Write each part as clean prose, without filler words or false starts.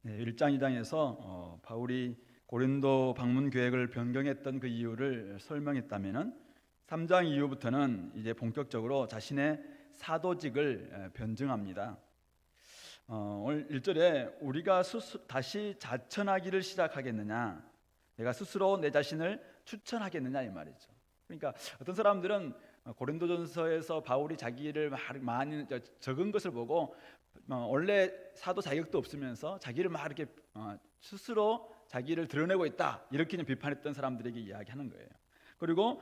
1장 2장에서 바울이 고린도 방문 계획을 변경했던 그 이유를 설명했다면은 3장 이후부터는 이제 본격적으로 자신의 사도직을 변증합니다. 오늘 1절에 우리가 다시 자천하기를 시작하겠느냐, 내가 스스로 내 자신을 추천하겠느냐 이 말이죠. 그러니까 어떤 사람들은 고린도전서에서 바울이 자기를 많이 적은 것을 보고 원래 사도 자격도 없으면서 자기를 막 이렇게 스스로 자기를 드러내고 있다 이렇게 비판했던 사람들에게 이야기하는 거예요. 그리고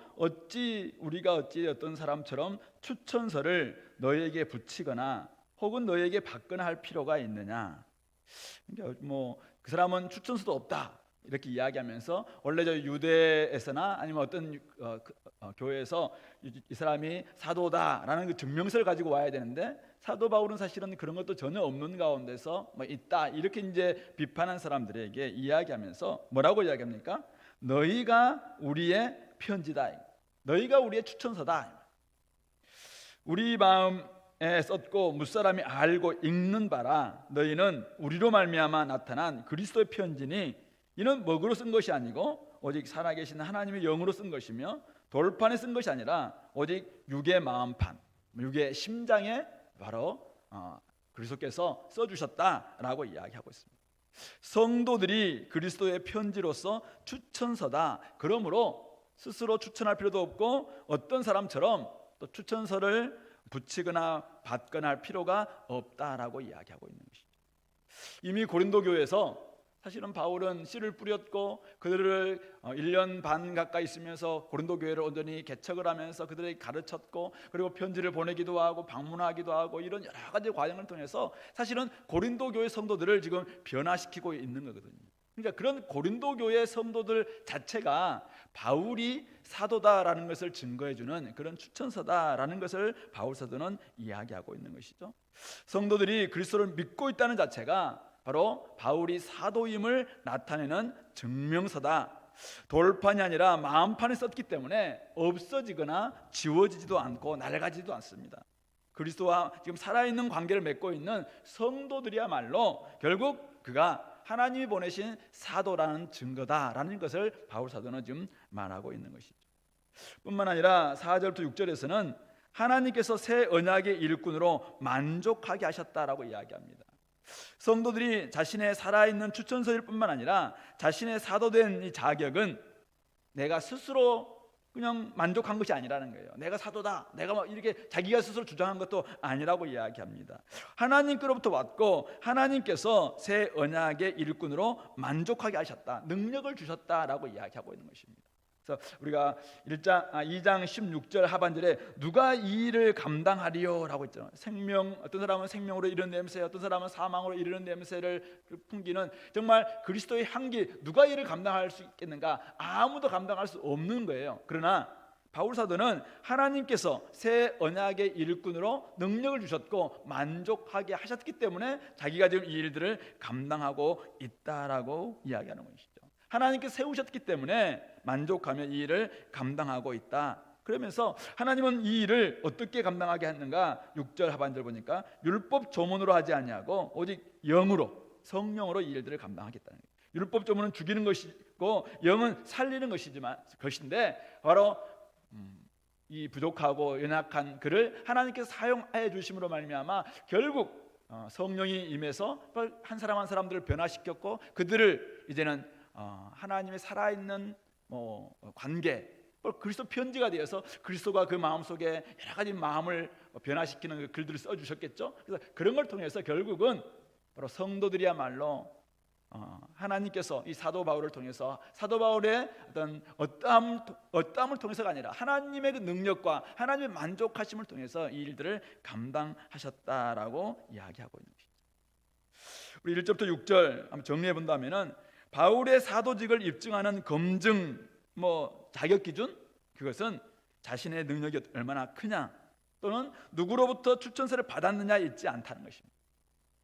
우리가 어떤 사람처럼 추천서를 너에게 붙이거나 혹은 너에게 받거나 할 필요가 있느냐. 그러니까 그 사람은 추천서도 없다 이렇게 이야기하면서 원래 저 유대에서나 아니면 어떤 교회에서 이 사람이 사도다라는 그 증명서를 가지고 와야 되는데 사도 바울은 사실은 그런 것도 전혀 없는 가운데서 있다 이렇게 이제 비판한 사람들에게 이야기하면서 뭐라고 이야기합니까? 너희가 우리의 편지다, 너희가 우리의 추천서다. 우리 마음에 썼고 무사람이 알고 읽는 바라 너희는 우리로 말미암아 나타난 그리스도의 편지니 이는 먹으로 쓴 것이 아니고 오직 살아계신 하나님의 영으로 쓴 것이며 돌판에 쓴 것이 아니라 오직 육의 마음판, 육의 심장에 바로 그리스도께서 써주셨다라고 이야기하고 있습니다. 성도들이 그리스도의 편지로서 추천서다. 그러므로 스스로 추천할 필요도 없고 어떤 사람처럼 또 추천서를 붙이거나 받거나 할 필요가 없다라고 이야기하고 있는 것이죠. 이미 고린도 교회에서 사실은 바울은 씨를 뿌렸고 그들을 1년 반 가까이 있으면서 고린도 교회를 온전히 개척을 하면서 그들에게 가르쳤고 그리고 편지를 보내기도 하고 방문하기도 하고 이런 여러 가지 과정을 통해서 사실은 고린도 교회 성도들을 지금 변화시키고 있는 거거든요. 그러니까 그런 고린도 교회 성도들 자체가 바울이 사도다라는 것을 증거해주는 그런 추천서다라는 것을 바울 사도는 이야기하고 있는 것이죠. 성도들이 그리스도를 믿고 있다는 자체가 바로 바울이 사도임을 나타내는 증명서다. 돌판이 아니라 마음판에 썼기 때문에 없어지거나 지워지지도 않고 낡아지지도 않습니다. 그리스도와 지금 살아있는 관계를 맺고 있는 성도들이야말로 결국 그가 하나님이 보내신 사도라는 증거다라는 것을 바울 사도는 지금 말하고 있는 것이죠. 뿐만 아니라 4절부터 6절에서는 하나님께서 새 언약의 일꾼으로 만족하게 하셨다라고 이야기합니다. 성도들이 자신의 살아있는 추천서일 뿐만 아니라 자신의 사도된 이 자격은 내가 스스로 그냥 만족한 것이 아니라는 거예요. 내가 사도다, 내가 이렇게 자기가 스스로 주장한 것도 아니라고 이야기합니다. 하나님께로부터 왔고 하나님께서 새 언약의 일꾼으로 만족하게 하셨다, 능력을 주셨다라고 이야기하고 있는 것입니다. 그래서 우리가 2장 16절 하반절에 누가 이 일을 감당하리요라고 했잖아요. 어떤 사람은 생명으로 이르는 냄새, 어떤 사람은 사망으로 이르는 냄새를 풍기는 정말 그리스도의 향기, 누가 이를 감당할 수 있겠는가? 아무도 감당할 수 없는 거예요. 그러나 바울 사도는 하나님께서 새 언약의 일꾼으로 능력을 주셨고 만족하게 하셨기 때문에 자기가 지금 이 일들을 감당하고 있다라고 이야기하는 것이죠. 하나님께서 세우셨기 때문에 만족하며 이 일을 감당하고 있다. 그러면서 하나님은 이 일을 어떻게 감당하게 했는가? 6절 하반절 보니까 율법 조문으로 하지 아니하고 오직 영으로, 성령으로 이 일들을 감당하겠다는 거예요. 율법 조문은 죽이는 것이고 영은 살리는 것인데 바로 이 부족하고 연약한 그를 하나님께서 사용해 주심으로 말미암아 결국 성령이 임해서 한 사람 한 사람들을 변화시켰고 그들을 이제는 하나님의 살아있는 관계, 그리스도 편지가 되어서 그리스도가 그 마음속에 여러 가지 마음을 변화시키는 그 글들을 써주셨겠죠. 그래서 그런 걸 통해서 결국은 바로 성도들이야말로 하나님께서 이 사도 바울을 통해서 사도 바울의 어떠함을 통해서가 아니라 하나님의 그 능력과 하나님의 만족하심을 통해서 이 일들을 감당하셨다라고 이야기하고 있는 것이죠. 우리 1절부터 6절 한번 정리해 본다면은 바울의 사도직을 입증하는 검증 자격 기준, 그것은 자신의 능력이 얼마나 크냐 또는 누구로부터 추천서를 받았느냐에 있지 않다는 것입니다.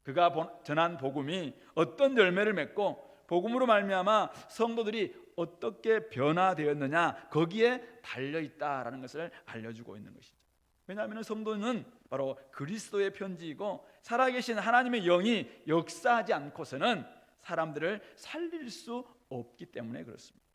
그가 전한 복음이 어떤 열매를 맺고 복음으로 말미암아 성도들이 어떻게 변화되었느냐 거기에 달려있다라는 것을 알려주고 있는 것이죠. 왜냐하면 성도는 바로 그리스도의 편지이고 살아계신 하나님의 영이 역사하지 않고서는 사람들을 살릴 수 없기 때문에 그렇습니다.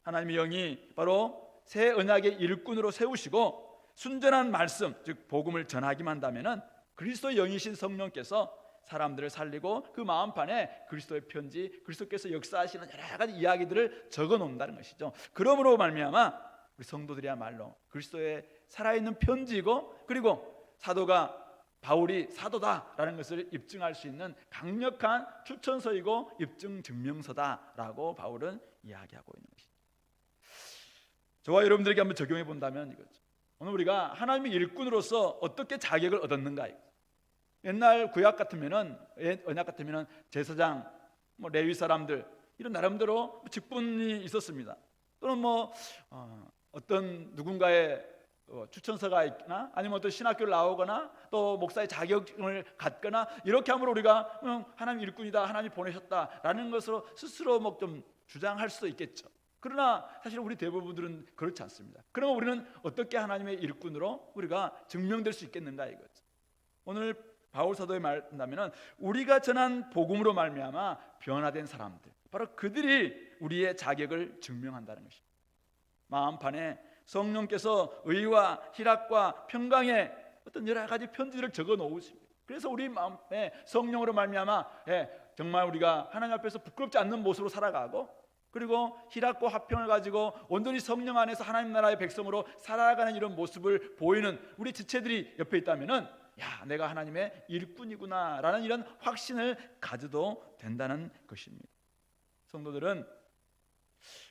하나님의 영이 바로 새 언약의 일꾼으로 세우시고 순전한 말씀, 즉 복음을 전하기만 한다면은 그리스도의 영이신 성령께서 사람들을 살리고 그 마음판에 그리스도의 편지, 그리스도께서 역사하시는 여러 가지 이야기들을 적어 놓는다는 것이죠. 그러므로 말미암아 우리 성도들이야말로 그리스도의 살아있는 편지이고, 그리고 사도가 바울이 사도다라는 것을 입증할 수 있는 강력한 추천서이고 입증 증명서다라고 바울은 이야기하고 있는 것이죠. 저와 여러분들에게 한번 적용해 본다면 이거죠. 오늘 우리가 하나님의 일꾼으로서 어떻게 자격을 얻었는가. 옛날 구약 같으면은, 언약 같으면은 제사장, 레위 사람들 이런 나름대로 직분이 있었습니다. 또는 어떤 누군가의 추천서가 있거나 아니면 어떤 신학교를 나오거나 또 목사의 자격을 갖거나 이렇게 함으로 우리가 하나님 일꾼이다, 하나님 보내셨다라는 것으로 스스로 좀 주장할 수도 있겠죠. 그러나 사실 우리 대부분들은 그렇지 않습니다. 그러면 우리는 어떻게 하나님의 일꾼으로 우리가 증명될 수 있겠는가 이거죠. 오늘 바울 사도의 말한다면은 우리가 전한 복음으로 말미암아 변화된 사람들, 바로 그들이 우리의 자격을 증명한다는 것입니다. 마음판에 성령께서 의와 희락과 평강의 어떤 여러 가지 편지를 적어 놓으십니다. 그래서 우리 마음에 성령으로 말미암아 정말 우리가 하나님 앞에서 부끄럽지 않는 모습으로 살아가고, 그리고 희락과 화평을 가지고 온전히 성령 안에서 하나님 나라의 백성으로 살아가는 이런 모습을 보이는 우리 지체들이 옆에 있다면은 내가 하나님의 일꾼이구나 라는 이런 확신을 가져도 된다는 것입니다. 성도들은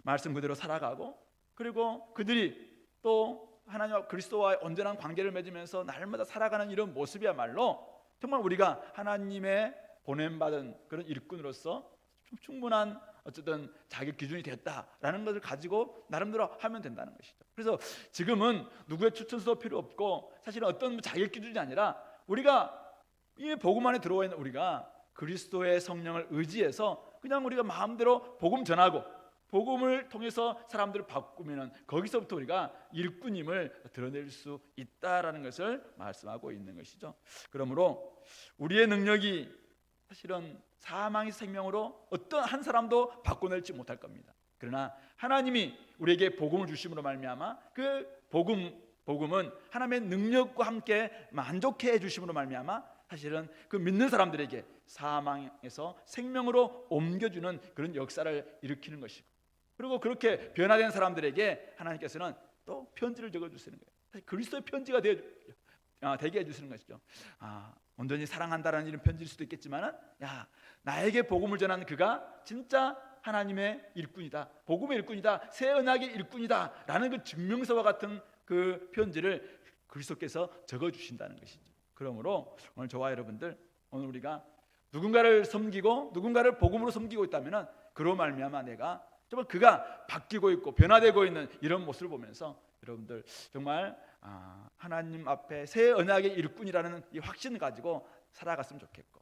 말씀 그대로 살아가고, 그리고 그들이 또 하나님과 그리스도와의 온전한 관계를 맺으면서 날마다 살아가는 이런 모습이야말로 정말 우리가 하나님의 보냄받은 그런 일꾼으로서 충분한 어쨌든 자격 기준이 됐다라는 것을 가지고 나름대로 하면 된다는 것이죠. 그래서 지금은 누구의 추천서도 필요 없고, 사실은 어떤 자격 기준이 아니라 우리가 이 복음 안에 들어와 있는 우리가 그리스도의 성령을 의지해서 그냥 우리가 마음대로 복음 전하고 복음을 통해서 사람들을 바꾸면 거기서부터 우리가 일꾼임을 드러낼 수 있다라는 것을 말씀하고 있는 것이죠. 그러므로 우리의 능력이 사실은 사망의 생명으로 어떤 한 사람도 바꿔낼지 못할 겁니다. 그러나 하나님이 우리에게 복음을 주심으로 말미암아 그 복음은 하나님의 능력과 함께 만족해 해 주심으로 말미암아 사실은 그 믿는 사람들에게 사망에서 생명으로 옮겨주는 그런 역사를 일으키는 것이고, 그리고 그렇게 변화된 사람들에게 하나님께서는 또 편지를 적어주시는 거예요. 사실 그리스도의 편지가 되게 해주시는 것이죠. 온전히 사랑한다라는 이런 편지일 수도 있겠지만, 나에게 복음을 전하는 그가 진짜 하나님의 일꾼이다, 복음의 일꾼이다, 새 언약의 일꾼이다 라는 그 증명서와 같은 그 편지를 그리스도께서 적어주신다는 것이죠. 그러므로 오늘 저와 여러분들, 오늘 우리가 누군가를 섬기고 누군가를 복음으로 섬기고 있다면 그로 말미암아 내가 정말 그가 바뀌고 있고 변화되고 있는 이런 모습을 보면서 여러분들 정말 하나님 앞에 새 언약의 일꾼이라는 이 확신을 가지고 살아갔으면 좋겠고,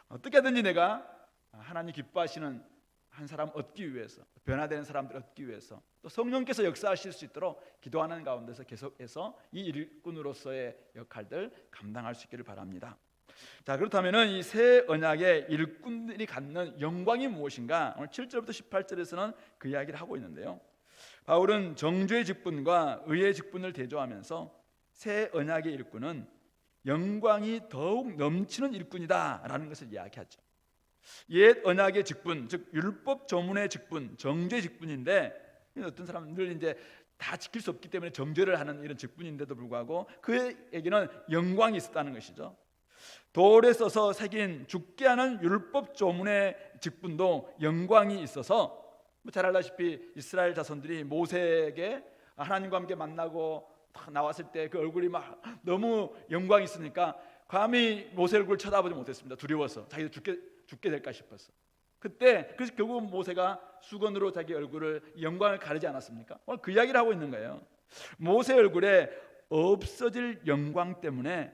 어떻게든지 내가 하나님 기뻐하시는 한 사람 얻기 위해서, 변화되는 사람들 얻기 위해서, 또 성령께서 역사하실 수 있도록 기도하는 가운데서 계속해서 이 일꾼으로서의 역할들 감당할 수 있기를 바랍니다. 자, 그렇다면은 이 새 언약의 일꾼들이 갖는 영광이 무엇인가? 오늘 7절부터 18절에서는 그 이야기를 하고 있는데요. 바울은 정죄의 직분과 의의 직분을 대조하면서 새 언약의 일꾼은 영광이 더욱 넘치는 일꾼이다라는 것을 이야기하죠. 옛 언약의 직분, 즉 율법 조문의 직분, 정죄 직분인데, 어떤 사람들 이제 다 지킬 수 없기 때문에 정죄를 하는 이런 직분인데도 불구하고 그에게는 영광이 있었다는 것이죠. 돌에 써서 새긴 죽게 하는 율법 조문의 직분도 영광이 있어서, 잘 알다시피 이스라엘 자손들이 모세에게 하나님과 함께 만나고 나왔을 때 그 얼굴이 막 너무 영광이 있으니까 감히 모세 얼굴을 쳐다보지 못했습니다. 두려워서, 자기도 죽게 될까 싶어서. 그래서 결국 모세가 수건으로 자기 얼굴을, 영광을 가리지 않았습니까? 오늘 그 이야기를 하고 있는 거예요. 모세 얼굴에 없어질 영광 때문에,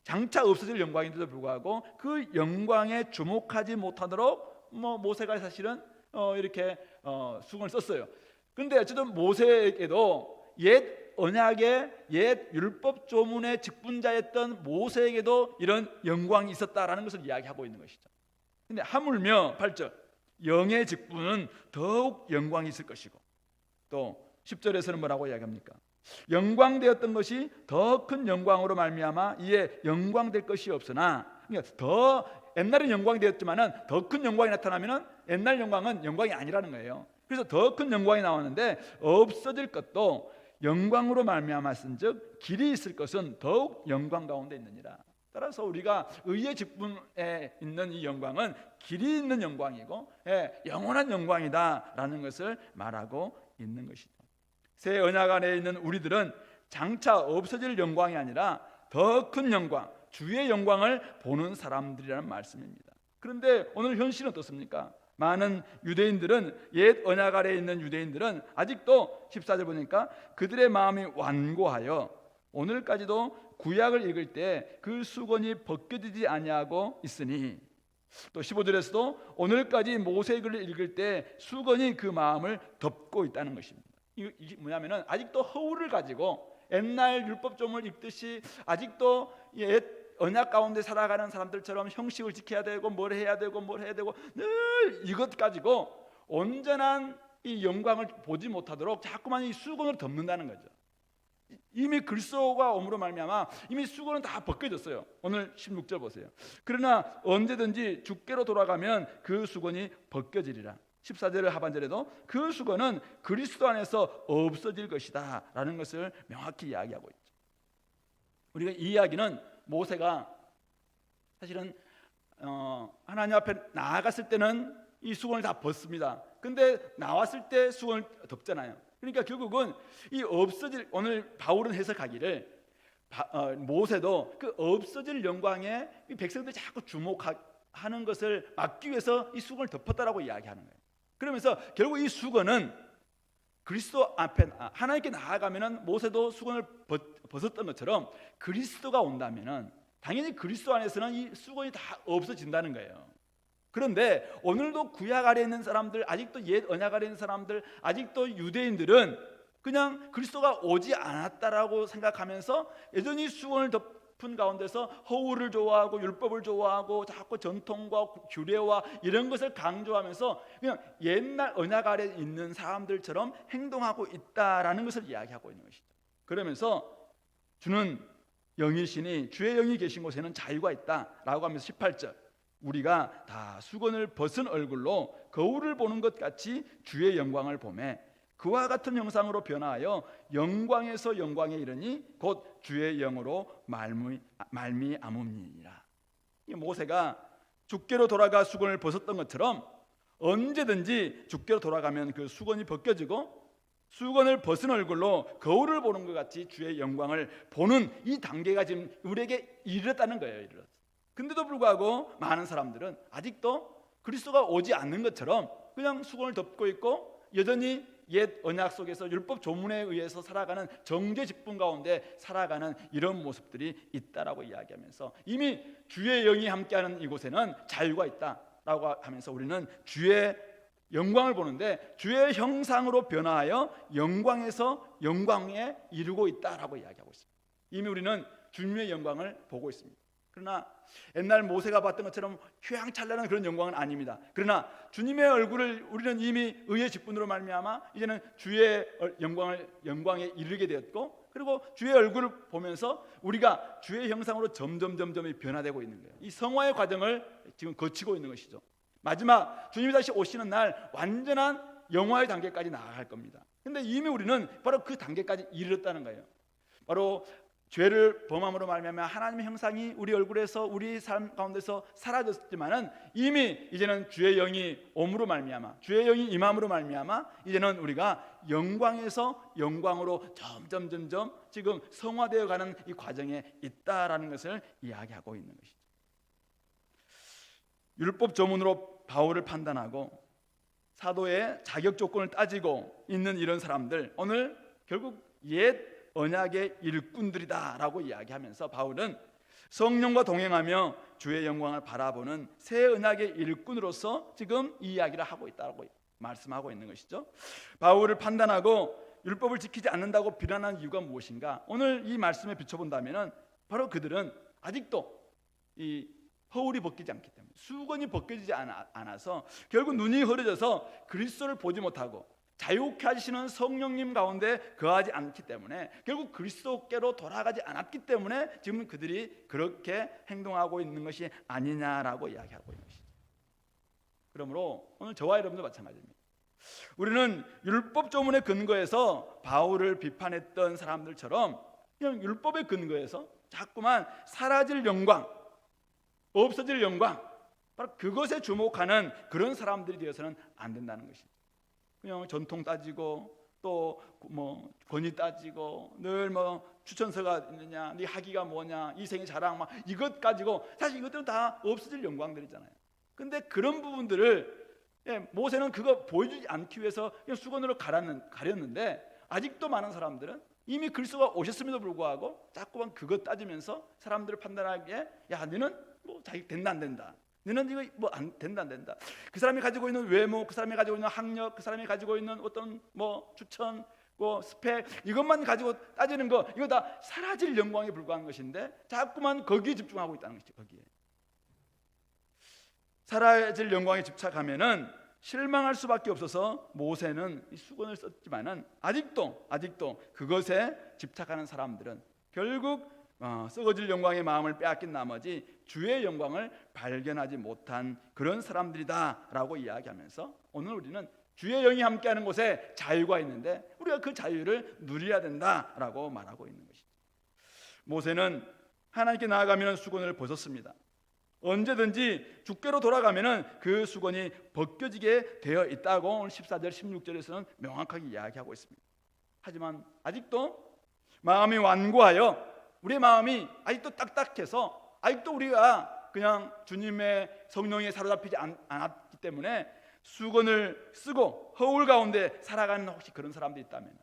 장차 없어질 영광인데도 불구하고 그 영광에 주목하지 못하도록 모세가 사실은 이렇게 수건을 썼어요. 근데 어쨌든 모세에게도 옛 언약의 옛 율법 조문의 직분자였던 모세에게도 이런 영광이 있었다라는 것을 이야기하고 있는 것이죠. 근데 하물며 8절, 영의 직분은 더욱 영광이 있을 것이고, 또 10절에서는 뭐라고 이야기합니까? 영광되었던 것이 더 큰 영광으로 말미암아 이에 영광될 것이 없으나, 그러니까 더 옛날에 영광이 되었지만은 더 큰 영광이 나타나면은 옛날 영광은 영광이 아니라는 거예요. 그래서 더 큰 영광이 나왔는데 없어질 것도 영광으로 말미암았은즉 길이 있을 것은 더욱 영광 가운데 있느니라. 따라서 우리가 의의 직분에 있는 이 영광은 길이 있는 영광이고 영원한 영광이다라는 것을 말하고 있는 것이죠. 새 언약 안에 있는 우리들은 장차 없어질 영광이 아니라 더 큰 영광, 주의 영광을 보는 사람들이라는 말씀입니다. 그런데 오늘 현실은 어떻습니까? 많은 유대인들은, 옛 언약 아래에 있는 유대인들은 아직도 14절 보니까 그들의 마음이 완고하여 오늘까지도 구약을 읽을 때 그 수건이 벗겨지지 아니하고 있으니, 또 15절에서도 오늘까지 모세글을 읽을 때 수건이 그 마음을 덮고 있다는 것입니다. 이게 뭐냐면은 아직도 허울을 가지고 옛날 율법조문을 읽듯이 아직도 옛 언약 가운데 살아가는 사람들처럼 형식을 지켜야 되고 뭘 해야 되고 늘 이것 가지고 온전한 이 영광을 보지 못하도록 자꾸만 이 수건을 덮는다는 거죠. 이미 그리스도가 오므로 말미암아 이미 수건은 다 벗겨졌어요. 오늘 16절 보세요. 그러나 언제든지 주께로 돌아가면 그 수건이 벗겨지리라. 14절 하반절에도 그 수건은 그리스도 안에서 없어질 것이다 라는 것을 명확히 이야기하고 있죠. 우리가 이 이야기는 모세가 사실은 하나님 앞에 나아갔을 때는 이 수건을 다 벗습니다. 근데 나왔을 때 수건을 덮잖아요. 그러니까 결국은 이 없어질, 오늘 바울은 해석하기를 모세도 그 없어질 영광에 이 백성들이 자꾸 주목하는 것을 막기 위해서 이 수건을 덮었다라고 이야기하는 거예요. 그러면서 결국 이 수건은 그리스도 앞에 하나님께 나아가면은 모세도 수건을 벗었던 것처럼 그리스도가 온다면은 당연히 그리스도 안에서는 이 수건이 다 없어진다는 거예요. 그런데 오늘도 구약 아래에 있는 사람들, 아직도 옛 언약 아래에 있는 사람들, 아직도 유대인들은 그냥 그리스도가 오지 않았다라고 생각하면서 여전히 수건을 덮은 가운데서 허울을 좋아하고 율법을 좋아하고 자꾸 전통과 규례와 이런 것을 강조하면서 그냥 옛날 언약 아래에 있는 사람들처럼 행동하고 있다라는 것을 이야기하고 있는 것이죠. 그러면서 주는 영이시니 주의 영이 계신 곳에는 자유가 있다라고 하면서 18절 우리가 다 수건을 벗은 얼굴로 거울을 보는 것 같이 주의 영광을 보매 그와 같은 형상으로 변화하여 영광에서 영광에 이르니 곧 주의 영으로 말미암음이니라. 이 모세가 주께로 돌아가 수건을 벗었던 것처럼 언제든지 주께로 돌아가면 그 수건이 벗겨지고 수건을 벗은 얼굴로 거울을 보는 것 같이 주의 영광을 보는 이 단계가 지금 우리에게 이르렀다는 거예요. 근데도 불구하고 많은 사람들은 아직도 그리스도가 오지 않는 것처럼 그냥 수건을 덮고 있고 여전히 옛 언약 속에서 율법 조문에 의해서 살아가는 정죄 직분 가운데 살아가는 이런 모습들이 있다라고 이야기하면서 이미 주의 영이 함께하는 이곳에는 자유가 있다라고 하면서 우리는 주의 영광을 보는데 주의 형상으로 변화하여 영광에서 영광에 이르고 있다라고 이야기하고 있습니다. 이미 우리는 주님의 영광을 보고 있습니다. 그러나 옛날 모세가 봤던 것처럼 휘황찬란한 그런 영광은 아닙니다. 그러나 주님의 얼굴을 우리는 이미 의의 직분으로 말미암아 이제는 주의 영광에 이르게 되었고, 그리고 주의 얼굴을 보면서 우리가 주의 형상으로 점점 변화되고 있는 거예요. 이 성화의 과정을 지금 거치고 있는 것이죠. 마지막 주님이 다시 오시는 날 완전한 영화의 단계까지 나아갈 겁니다. 근데 이미 우리는 바로 그 단계까지 이르렀다는 거예요. 바로 죄를 범함으로 말미암아 하나님의 형상이 우리 얼굴에서 우리 삶 가운데서 사라졌지만은 이미 이제는 주의 영이 옴으로 말미암아 주의 영이 임함으로 말미암아 이제는 우리가 영광에서 영광으로 점점 지금 성화되어 가는 이 과정에 있다라는 것을 이야기하고 있는 것이죠. 율법 조문으로 바울을 판단하고 사도의 자격 조건을 따지고 있는 이런 사람들, 오늘 결국 옛 언약의 일꾼들이다라고 이야기하면서 바울은 성령과 동행하며 주의 영광을 바라보는 새 언약의 일꾼으로서 지금 이 이야기를 하고 있다고 말씀하고 있는 것이죠. 바울을 판단하고 율법을 지키지 않는다고 비난한 이유가 무엇인가? 오늘 이 말씀에 비춰본다면 바로 그들은 아직도 이 허울이 벗기지 않기 때문에, 수건이 벗겨지지 않아서 결국 눈이 흐려져서 그리스도를 보지 못하고 자유케 하시는 성령님 가운데 거하지 않기 때문에 결국 그리스도께로 돌아가지 않았기 때문에 지금 그들이 그렇게 행동하고 있는 것이 아니냐라고 이야기하고 있는 것이죠. 그러므로 오늘 저와 여러분도 마찬가지입니다. 우리는 율법 조문에 근거해서 바울을 비판했던 사람들처럼 그냥 율법에 근거해서 자꾸만 사라질 영광, 없어질 영광, 바로 그것에 주목하는 그런 사람들이 되어서는 안 된다는 것이죠. 그냥 전통 따지고 또 뭐 권위 따지고 늘 뭐 추천서가 있느냐, 네 학위가 뭐냐, 이생의 자랑 막 이것 가지고, 사실 이것들은 다 없어질 영광들이잖아요. 근데 그런 부분들을 모세는 그거 보여주지 않기 위해서 그냥 수건으로 가렸는데, 아직도 많은 사람들은 이미 그리스도가 오셨음에도 불구하고 자꾸만 그것 따지면서 사람들을 판단하기에, 야 너는 뭐 자기 된다 안 된다, 너는 이거 뭐 안 된다 안 된다, 그 사람이 가지고 있는 외모, 그 사람이 가지고 있는 학력, 그 사람이 가지고 있는 어떤 뭐 추천, 뭐 스펙, 이것만 가지고 따지는 거, 이거 다 사라질 영광에 불과한 것인데 자꾸만 거기에 집중하고 있다는 것이죠. 거기에 사라질 영광에 집착하면은 실망할 수밖에 없어서 모세는 이 수건을 썼지만은 아직도 그것에 집착하는 사람들은 결국 썩어질 영광의 마음을 빼앗긴 나머지 주의 영광을 발견하지 못한 그런 사람들이다라고 이야기하면서, 오늘 우리는 주의 영이 함께하는 곳에 자유가 있는데 우리가 그 자유를 누려야 된다라고 말하고 있는 것이죠. 모세는 하나님께 나아가면 수건을 벗었습니다. 언제든지 주께로 돌아가면은 그 수건이 벗겨지게 되어 있다고 오늘 14절 16절에서는 명확하게 이야기하고 있습니다. 하지만 아직도 마음이 완고하여, 우리의 마음이 아직도 딱딱해서, 아직도 우리가 그냥 주님의 성령에 사로잡히지 않았기 때문에 수건을 쓰고 허울 가운데 살아가는 혹시 그런 사람들이 있다면,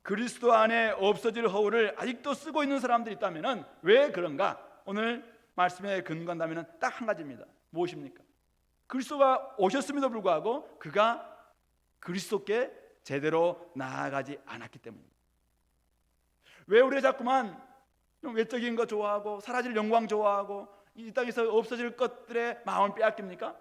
그리스도 안에 없어질 허울을 아직도 쓰고 있는 사람들이 있다면 왜 그런가? 오늘 말씀에 근거한다면 딱 한 가지입니다. 무엇입니까? 그리스도가 오셨음에도 불구하고 그가 그리스도께 제대로 나아가지 않았기 때문입니다. 왜 우리가 자꾸만 외적인 거 좋아하고 사라질 영광 좋아하고 이 땅에서 없어질 것들에 마음을 빼앗깁니까?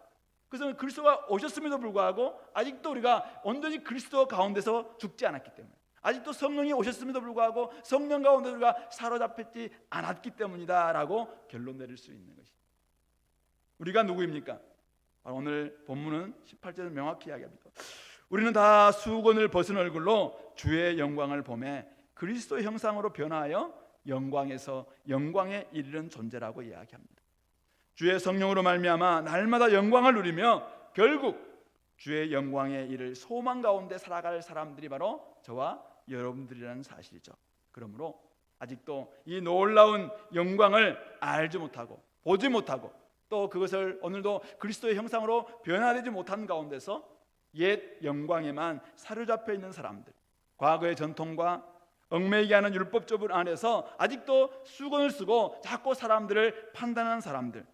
그래서 그리스도가 오셨음에도 불구하고 아직도 우리가 온전히 그리스도 가운데서 죽지 않았기 때문에, 아직도 성령이 오셨음에도 불구하고 성령 가운데 우리가 사로잡혔지 않았기 때문이다라고 결론 내릴 수 있는 것입니다. 우리가 누구입니까? 바로 오늘 본문은 18절에 명확히 이야기합니다. 우리는 다 수건을 벗은 얼굴로 주의 영광을 보며 그리스도의 형상으로 변화하여 영광에서 영광에 이르는 존재라고 이야기합니다. 주의 성령으로 말미암아 날마다 영광을 누리며 결국 주의 영광에 이를 소망 가운데 살아갈 사람들이 바로 저와 여러분들이라는 사실이죠. 그러므로 아직도 이 놀라운 영광을 알지 못하고 보지 못하고 또 그것을 오늘도 그리스도의 형상으로 변화되지 못한 가운데서 옛 영광에만 사로잡혀 있는 사람들, 과거의 전통과 얽매이게 하는 율법조문 안에서 아직도 수건을 쓰고 자꾸 사람들을 판단하는 사람들,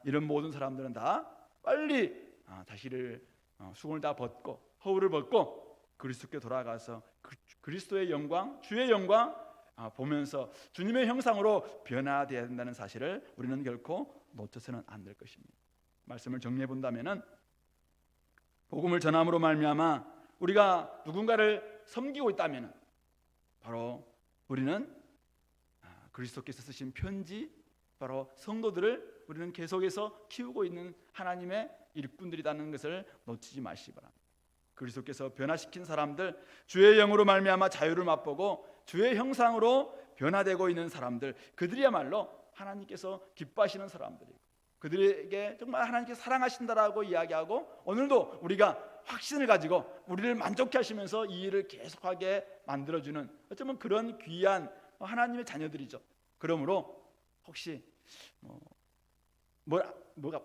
이런 모든 사람들은 다 빨리 자신을 수건을 다 벗고 허울을 벗고 그리스도께 돌아가서 그리스도의 영광, 주의 영광 보면서 주님의 형상으로 변화되어야 된다는 사실을 우리는 결코 놓쳐서는 안 될 것입니다. 말씀을 정리해 본다면은, 복음을 전함으로 말미암아 우리가 누군가를 섬기고 있다면은 바로 우리는 그리스도께서 쓰신 편지, 바로 성도들을 우리는 계속해서 키우고 있는 하나님의 일꾼들이라는 것을 놓치지 마시기 바랍니다. 그리스도께서 변화시킨 사람들, 주의 영으로 말미암아 자유를 맛보고 주의 형상으로 변화되고 있는 사람들, 그들이야말로 하나님께서 기뻐하시는 사람들이고 그들에게 정말 하나님께서 사랑하신다라고 이야기하고 오늘도 우리가 확신을 가지고 우리를 만족해 하시면서 이 일을 계속하게 만들어주는 어쩌면 그런 귀한 하나님의 자녀들이죠. 그러므로 혹시 뭐가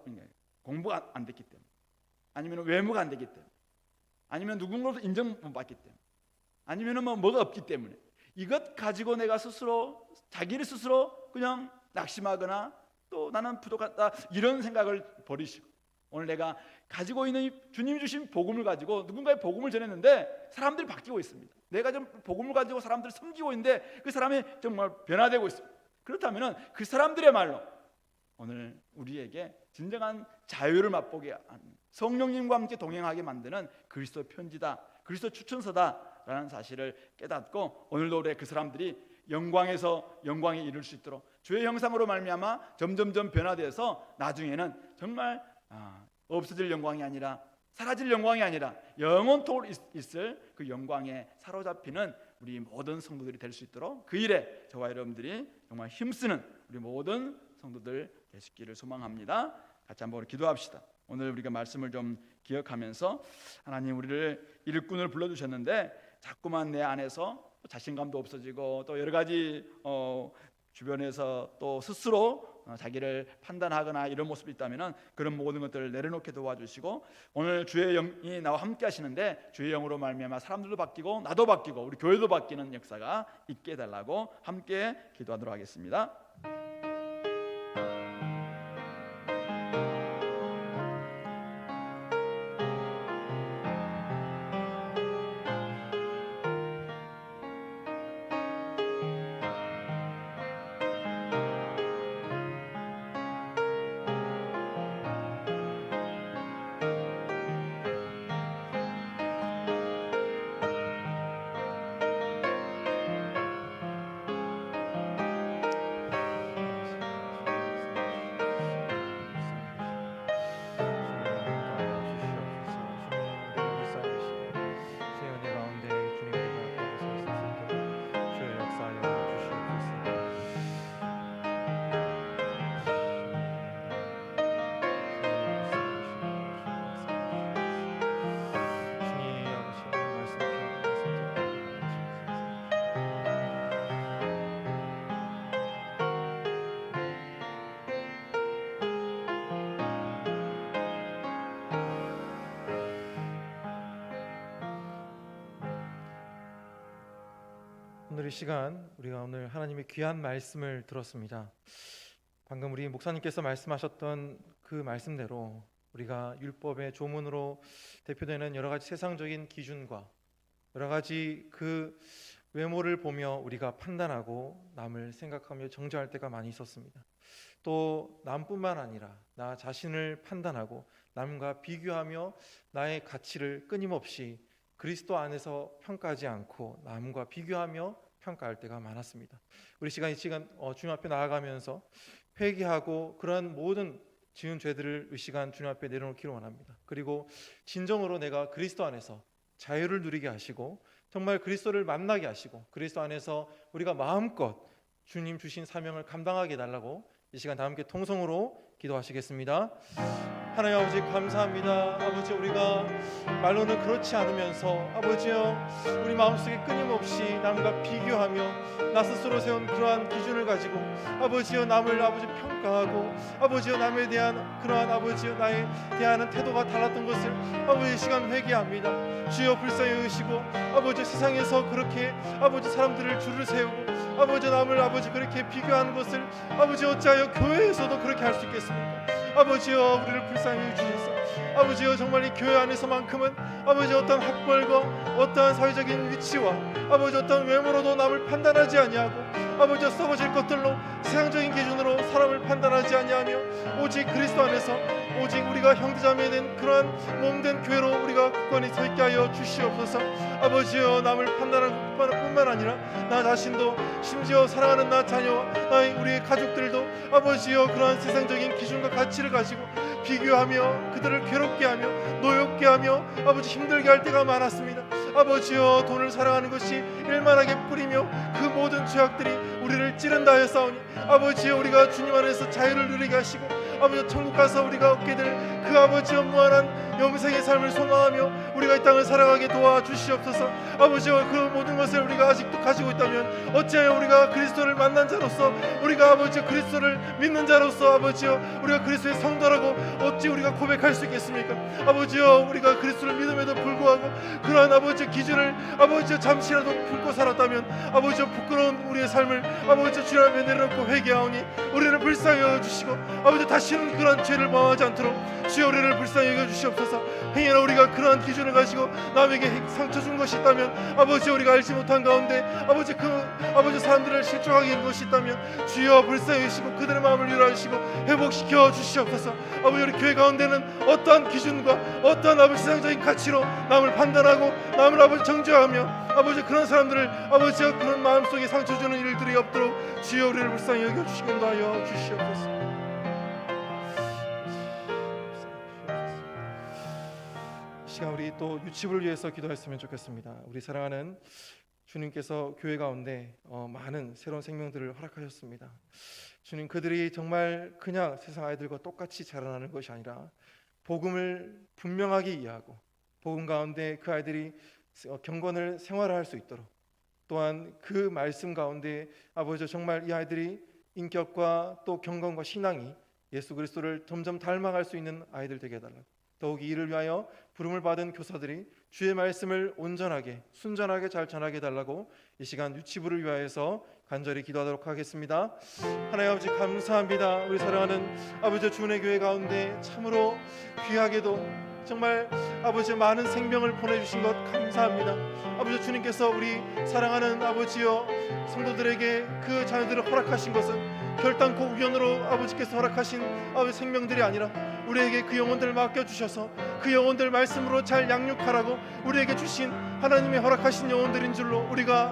공부가 안 됐기 때문에, 아니면 외모가 안 되기 때문에, 아니면 누군가로부터 인정 못 받기 때문에, 아니면 뭐가 없기 때문에 이것 가지고 내가 스스로 자기를 스스로 그냥 낙심하거나 또 나는 부족하다 이런 생각을 버리시고, 오늘 내가 가지고 있는 주님이 주신 복음을 가지고 누군가의 복음을 전했는데 사람들이 바뀌고 있습니다. 내가 좀 복음을 가지고 사람들을 섬기고 있는데 그 사람이 정말 변화되고 있습니다. 그렇다면 그 사람들의 말로 오늘 우리에게 진정한 자유를 맛보게 하는, 성령님과 함께 동행하게 만드는 그리스도 편지다, 그리스도 추천서다라는 사실을 깨닫고 오늘도 우리 그 사람들이 영광에서 영광에 이를 수 있도록 주의 형상으로 말미암아 점점점 변화되어서 나중에는 정말 없어질 영광이 아니라, 사라질 영광이 아니라 영원토록 있을 그 영광에 사로잡히는 우리 모든 성도들이 될 수 있도록 그 일에 저와 여러분들이 정말 힘쓰는 우리 모든 성도들 되시기를 소망합니다. 같이 한번 기도합시다. 오늘 우리가 말씀을 좀 기억하면서, 하나님 우리를 일꾼을 불러주셨는데 자꾸만 내 안에서 자신감도 없어지고 또 여러 가지 주변에서 또 스스로 자기를 판단하거나 이런 모습이 있다면 그런 모든 것들을 내려놓게 도와주시고, 오늘 주의 영이 나와 함께 하시는데 주의 영으로 말미암아 사람들도 바뀌고 나도 바뀌고 우리 교회도 바뀌는 역사가 있게 해달라고 함께 기도하도록 하겠습니다. 오늘 이 시간 우리가 오늘 하나님의 귀한 말씀을 들었습니다. 방금 우리 목사님께서 말씀하셨던 그 말씀대로 우리가 율법의 조문으로 대표되는 여러 가지 세상적인 기준과 여러 가지 그 외모를 보며 우리가 판단하고 남을 생각하며 정죄할 때가 많이 있었습니다. 또 남뿐만 아니라 나 자신을 판단하고 남과 비교하며 나의 가치를 끊임없이 그리스도 안에서 평가하지 않고 남과 비교하며 평가할 때가 많았습니다. 우리 이 시간 주님 앞에 나아가면서 회개하고 그러한 모든 지은 죄들을 이 시간 주님 앞에 내려놓기를 원합니다. 그리고 진정으로 내가 그리스도 안에서 자유를 누리게 하시고 정말 그리스도를 만나게 하시고 그리스도 안에서 우리가 마음껏 주님 주신 사명을 감당하게 해달라고 이 시간 다 함께 통성으로 기도하시겠습니다. 하나님 아버지 감사합니다. 아버지 우리가 말로는 그렇지 않으면서 아버지여 우리 마음속에 끊임없이 남과 비교하며 나 스스로 세운 그러한 기준을 가지고 아버지여 남을 아버지 평가하고 아버지여 남에 대한 그러한 아버지여 나에 대하는 태도가 달랐던 것을 아버지 이 시간 회개합니다. 주여 불쌍히 여기시고 아버지 세상에서 그렇게 아버지 사람들을 줄을 세우고 아버지 남을 아버지 그렇게 비교하는 것을 아버지 어찌하여 교회에서도 그렇게 할 수 있겠습니까? 아버지여 우리를 불쌍히 여기시소서. 아버지여 정말 이 교회 안에서만큼은 아버지 어떤 학벌과 어떠한 사회적인 위치와 아버지 어떤 외모로도 남을 판단하지 아니하고 아버지 썩어질 것들로 세상적인 기준으로 사람을 판단하지 아니하며 오직 그리스도 안에서 오직 우리가 형제자매 된 그러한 몸된 교회로 우리가 굳건히 서 있게 하여 주시옵소서. 아버지여 남을 판단하는 뿐만 아니라 나 자신도 심지어 사랑하는 나 자녀와 우리의 가족들도 아버지여 그러한 세상적인 기준과 가치를 가지고 비교하며 그들을 괴롭게 하며 노엽게 하며 아버지 힘들게 할 때가 많았습니다. 아버지여 돈을 사랑하는 것이 일만하게 뿌리며 그 모든 죄악들이 우리를 찌른다 하였사오니 아버지여 우리가 주님 안에서 자유를 누리게 하시고 아버지 천국 가서 우리가 얻게 될 그 아버지여 무한한 영생의 삶을 소망하며 우리가 이 땅을 살아가게 도와주시옵소서. 아버지여 그 모든 것을 우리가 아직도 가지고 있다면 어찌하여 우리가 그리스도를 만난 자로서 우리가 아버지여 그리스도를 믿는 자로서 아버지여 우리가 그리스도의 성도라고 어찌 우리가 고백할 수 있겠습니까? 아버지여 우리가 그리스도를 믿음에도 불구하고 그러한 아버지의 기준을 아버지여 잠시라도 품고 살았다면 아버지여 부끄러운 우리의 삶을 아버지여 주님 앞에 내려놓고 회개하오니 우리를 불쌍히 여겨주시고 아버지 다시 다시는 그런 죄를 범하지 않도록 주여 우리를 불쌍히 여겨주시옵소서. 행여나 우리가 그러한 기준을 가지고 남에게 상처 준 것이 있다면 아버지 우리가 알지 못한 가운데 아버지 그 아버지 사람들을 실족하게 한 것이 있다면 주여 불쌍히 여기시고 그들의 마음을 위로하시고 회복시켜 주시옵소서. 아버지 우리 교회 가운데는 어떠한 기준과 어떠한 아버지 세상적인 가치로 남을 판단하고 남을 아버지 정죄하며 아버지 그런 사람들을 아버지가 그런 마음속에 상처 주는 일들이 없도록 주여 우리를 불쌍히 여겨주시겠다 하여 주시옵소서. 이 시간 우리 또 유치부를 위해서 기도했으면 좋겠습니다. 우리 사랑하는 주님께서 교회 가운데 많은 새로운 생명들을 허락하셨습니다. 주님, 그들이 정말 그냥 세상 아이들과 똑같이 자라나는 것이 아니라 복음을 분명하게 이해하고 복음 가운데 그 아이들이 경건을 생활할 수 있도록, 또한 그 말씀 가운데 아버지 정말 이 아이들이 인격과 또 경건과 신앙이 예수 그리스도를 점점 닮아갈 수 있는 아이들 되게 해달라고, 더욱이 이를 위하여 부름을 받은 교사들이 주의 말씀을 온전하게 순전하게 잘 전하게 해달라고 이 시간 유치부를 위하여서 간절히 기도하도록 하겠습니다. 하나님 아버지 감사합니다. 우리 사랑하는 아버지 주은혜 교회 가운데 참으로 귀하게도 정말 아버지 많은 생명을 보내주신 것 감사합니다. 아버지 주님께서 우리 사랑하는 아버지여 성도들에게 그 자녀들을 허락하신 것은 결단코 우연으로 아버지께서 허락하신 아버지 생명들이 아니라 우리에게 그 영혼들을 맡겨주셔서 그 영혼들 말씀으로 잘 양육하라고 우리에게 주신 하나님의 허락하신 영혼들인 줄로 우리가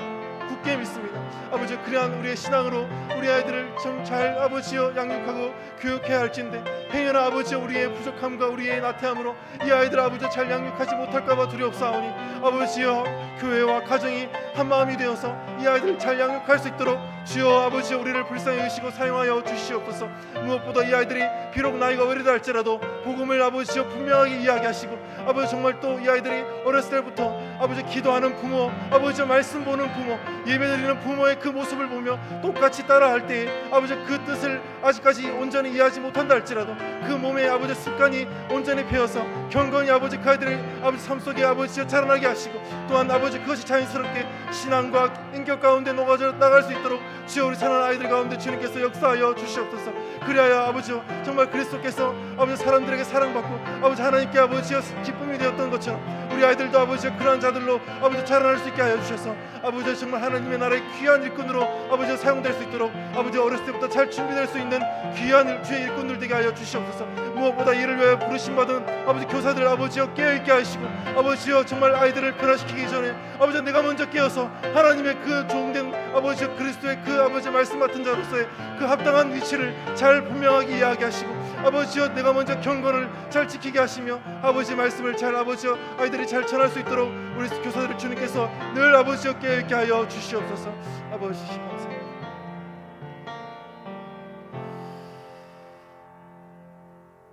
굳게 믿습니다. 아버지 그러한 우리의 신앙으로 우리 아이들을 좀 잘 아버지여 양육하고 교육해야 할진데 행여나 아버지여 우리의 부족함과 우리의 나태함으로 이 아이들 아버지 잘 양육하지 못할까봐 두렵사오니 아버지여 교회와 가정이 한마음이 되어서 이 아이들을 잘 양육할 수 있도록 주여 아버지여 우리를 불쌍히 여기시고 사용하여 주시옵소서. 무엇보다 이 아이들이 비록 나이가 어리다 할지라도 복음을 아버지여 분명하게 이야기하시고 아버지 정말 또 이 아이들이 어렸을 때부터 아버지 기도하는 부모, 아버지 말씀 보는 부모, 예배드리는 부모의 그 모습을 보며 똑같이 따라할 때에 아버지 그 뜻을 아직까지 온전히 이해하지 못한다 할지라도 그 몸에 아버지 습관이 온전히 배어서 경건히 아버지 그 아이들의 아버지 삶 속에 아버지 자라나게 하시고 또한 아버지 그것이 자연스럽게 신앙과 인격 가운데 녹아져 나갈 수 있도록 주여 우리 사랑하는 아이들 가운데 주님께서 역사하여 주시옵소서. 그리하여 아버지요 정말 그리스도께서 아버지 사람들에게 사랑받고 아버지 하나님께 아버지여 기쁨이 되었던 것처럼 우리 아이들도 아버지여 그러한 자들로 아버지 자라날 수 있게 하여 주셔서 아버지 정말 하나님의 나라의 귀한 일꾼으로 아버지 사용될 수 있도록 아버지 어렸을 때부터 잘 준비될 수 있는 귀한 주의 일꾼들 되게 하여 주시옵소서. 무엇보다 이를 위하여 부르심 받은 아버지 교사들 아버지여 깨어있게 하시고 아버지여 정말 아이들을 변화시키기 전에 아버지 내가 먼저 깨어서 하나님의 그 종된 아버지 그리스도의 그 아버지 말씀 같은 자로서의 그 합당한 위치를 잘 분명하게 이야기하시고 아버지여 내가 먼저 경건을 잘 지키게 하시며 아버지 말씀을 잘 아버지여 아이들이 잘 전할 수 있도록 우리 교사들을 주님께서 늘 아버지여 깨어있게 하여 주시옵소서. 아버지 감사합니다.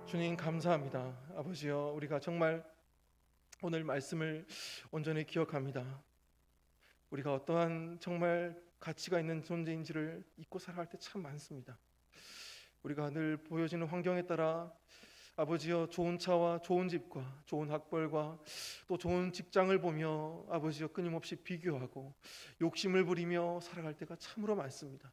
주님 감사합니다. 아버지여 우리가 정말 오늘 말씀을 온전히 기억합니다. 우리가 어떠한 정말 가치가 있는 존재인지를 잊고 살아갈 때 참 많습니다. 우리가 늘 보여지는 환경에 따라 아버지여 좋은 차와 좋은 집과 좋은 학벌과 또 좋은 직장을 보며 아버지여 끊임없이 비교하고 욕심을 부리며 살아갈 때가 참으로 많습니다.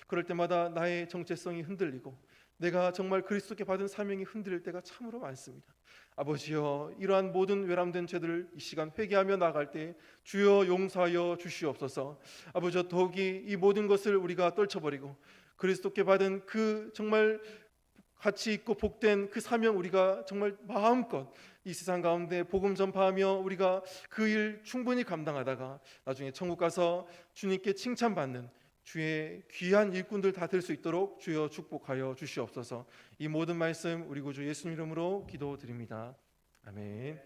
그럴 때마다 나의 정체성이 흔들리고 내가 정말 그리스도께 받은 사명이 흔들릴 때가 참으로 많습니다. 아버지여 이러한 모든 외람된 죄들을 이 시간 회개하며 나아갈 때 주여 용서하여 주시옵소서. 아버지여 더욱이 이 모든 것을 우리가 떨쳐버리고 그리스도께 받은 그 정말 가치 있고 복된 그 사명 우리가 정말 마음껏 이 세상 가운데 복음 전파하며 우리가 그 일 충분히 감당하다가 나중에 천국 가서 주님께 칭찬받는 주의 귀한 일꾼들 다 될 수 있도록 주여 축복하여 주시옵소서. 이 모든 말씀 우리 구주 예수님 이름으로 기도드립니다. 아멘.